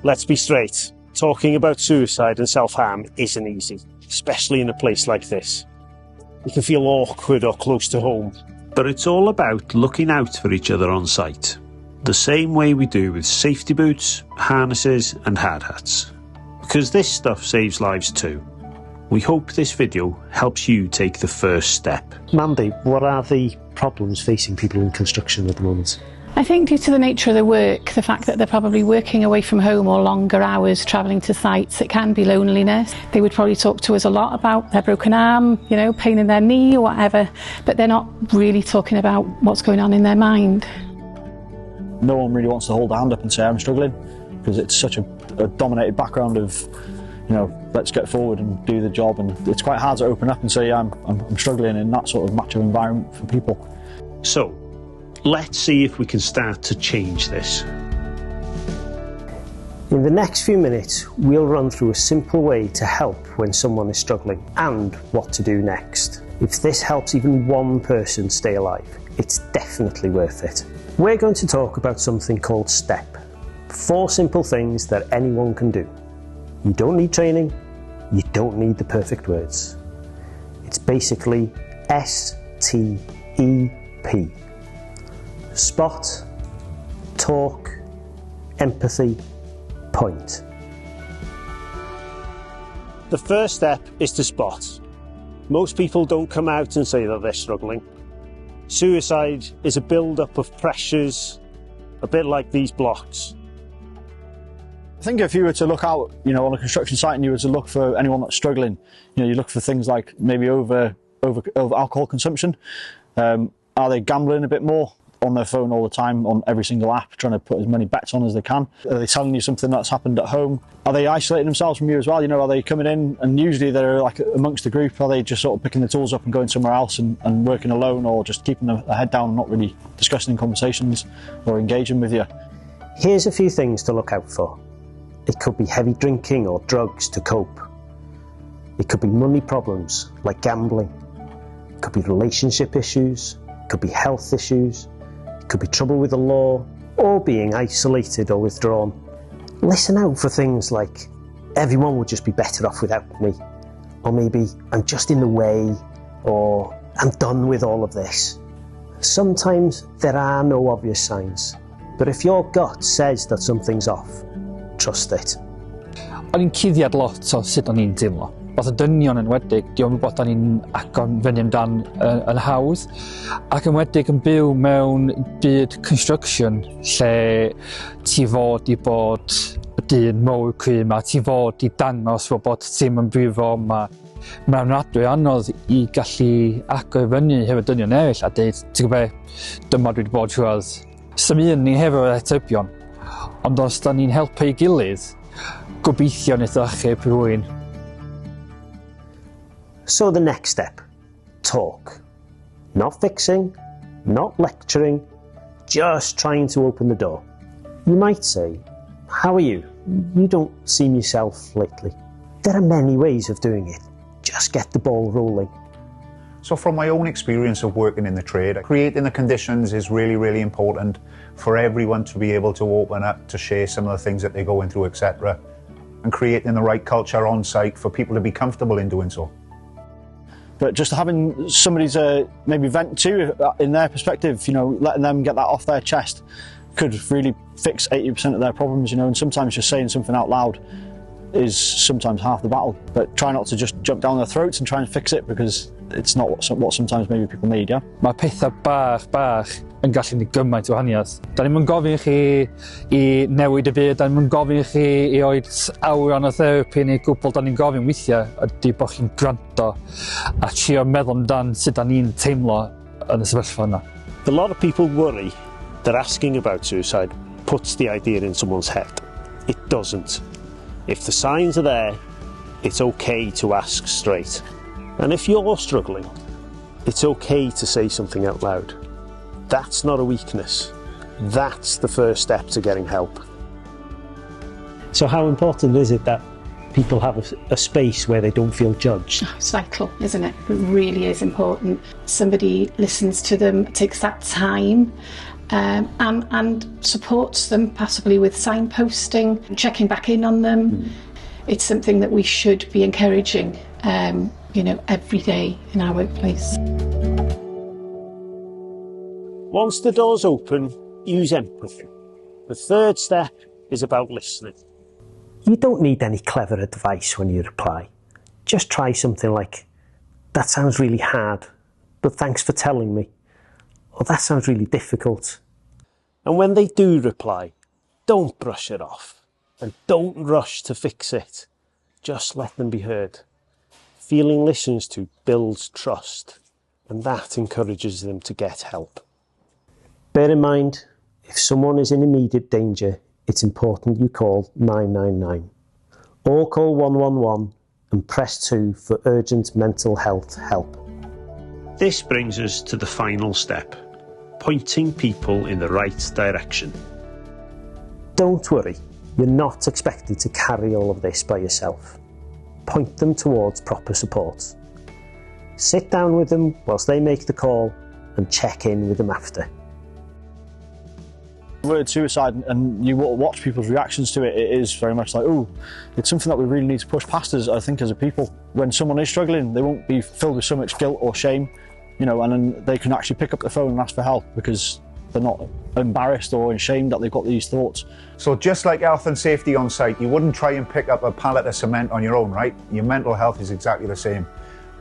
Let's be straight. Talking about suicide and self-harm isn't easy, especially in a place like this. It can feel awkward or close to home. But it's all about looking out for each other on site, the same way we do with safety boots, harnesses and hard hats. Because this stuff saves lives too. We hope this video helps you take the first step. Mandy, what are the problems facing people in construction at the moment? I think due to the nature of the work, the fact that they're probably working away from home or longer hours travelling to sites, it can be loneliness. They would probably talk to us a lot about their broken arm, you know, pain in their knee or whatever, but they're not really talking about what's going on in their mind. No one really wants to hold a hand up and say I'm struggling, because it's such a dominated background of, you know, let's get forward and do the job, and it's quite hard to open up and say I'm struggling in that sort of macho environment for people. So, let's see if we can start to change this. In the next few minutes, we'll run through a simple way to help when someone is struggling and what to do next. If this helps even one person stay alive, it's definitely worth it. We're going to talk about something called STEP. 4 simple things that anyone can do. You don't need training, you don't need the perfect words. It's basically STEP. Spot, talk, empathy, point. The first step is to spot. Most people don't come out and say that they're struggling. Suicide is a build-up of pressures, a bit like these blocks. I think if you were to look out, you know, on a construction site and you were to look for anyone that's struggling, you know, you look for things like maybe over alcohol consumption. Are they gambling a bit more on their phone all the time, on every single app, trying to put as many bets on as they can? Are they telling you something that's happened at home? Are they isolating themselves from you as well? You know, are they coming in and usually they're like amongst the group? Are they just sort of picking the tools up and going somewhere else and working alone, or just keeping their head down and not really discussing conversations or engaging with you? Here's a few things to look out for. It could be heavy drinking or drugs to cope. It could be money problems like gambling. It could be relationship issues. It could be health issues. It could be trouble with the law, or being isolated or withdrawn. Listen out for things like, everyone would just be better off without me. Or maybe, I'm just in the way, or I'm done with all of this. Sometimes there are no obvious signs, but if your gut says that something's off, trust it. O'n i'n cuddiad lot o sut o'n i'n teimlo. Fath o dynion yn wedig, diolch yn bod o'n i'n agor fyny amdan yn hawdd, ac yn wedig yn byw mewn byd construction lle ti fod i bod dyn mowr crym a ti fod i dangos bod ti'n yn brifo yma. Mae'n ofnadwy anodd i gallu agor fyny hefo dynion eraill a dweud, ti'n gwybod, dyma dwi wedi bod trwy'r. Sym un ni hefo atebion, ond os da ni'n helpu ei gilydd, gobeithio wneud achub rhywun. So the next step, talk. Not fixing, not lecturing, just trying to open the door. You might say, how are you? You don't seem yourself lately. There are many ways of doing it. Just get the ball rolling. So from my own experience of working in the trade, creating the conditions is really, really important for everyone to be able to open up, to share some of the things that they're going through, etc. And creating the right culture on site for people to be comfortable in doing so. But just having somebody to maybe vent to in their perspective, you know, letting them get that off their chest could really fix 80% of their problems, you know, and sometimes just saying something out loud is sometimes half the battle. But try not to just jump down their throats and try and fix it, because it's not what sometimes maybe people need, yeah? Mae pethau bach yn gallu ni gymaint o wahaniaeth. Da ni'n gofyn chi I newid y byd, da ni'n gofyn chi I oed awran o therapi neu gwbl, da ni'n gofyn weithiau ydy bod chi'n gwrando a trio meddwl amdan sut da ni'n teimlo yn y sefyllfa yna. A lot of people worry that asking about suicide puts the idea in someone's head. It doesn't. If the signs are there, it's okay to ask straight. And if you're struggling, it's okay to say something out loud. That's not a weakness. That's the first step to getting help. So how important is it that people have a space where they don't feel judged? Oh, it's vital, isn't it? It really is important. Somebody listens to them, takes that time and supports them passively with signposting, checking back in on them. It's something that we should be encouraging, every day in our workplace. Once the door's open, use empathy. The third step is about listening. You don't need any clever advice when you reply. Just try something like, "That sounds really hard, but thanks for telling me." Or, "That sounds really difficult." And when they do reply, don't brush it off and don't rush to fix it. Just let them be heard. Feeling listened to builds trust, and that encourages them to get help. Bear in mind, if someone is in immediate danger, it's important you call 999. Or call 111 and press 2 for urgent mental health help. This brings us to the final step, pointing people in the right direction. Don't worry, you're not expected to carry all of this by yourself. Point them towards proper support. Sit down with them whilst they make the call and check in with them after. The word suicide, and you watch people's reactions to it, it is very much like, oh, it's something that we really need to push past as a people. When someone is struggling, they won't be filled with so much guilt or shame, and then they can actually pick up the phone and ask for help because they're not embarrassed or ashamed that they've got these thoughts. So just like health and safety on site, you wouldn't try and pick up a pallet of cement on your own, right? Your mental health is exactly the same.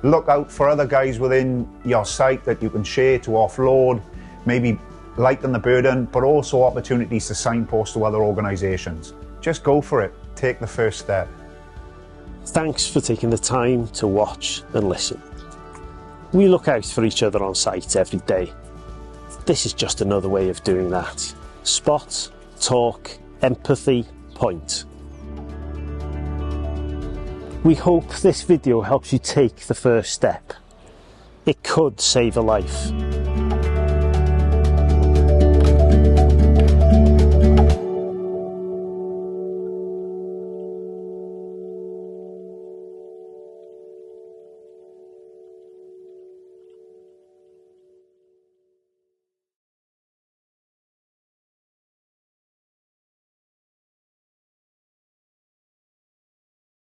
Look out for other guys within your site that you can share to offload, maybe lighten the burden, but also opportunities to signpost to other organisations. Just go for it. Take the first step. Thanks for taking the time to watch and listen. We look out for each other on site every day. This is just another way of doing that. Spot, talk, empathy, point. We hope this video helps you take the first step. It could save a life.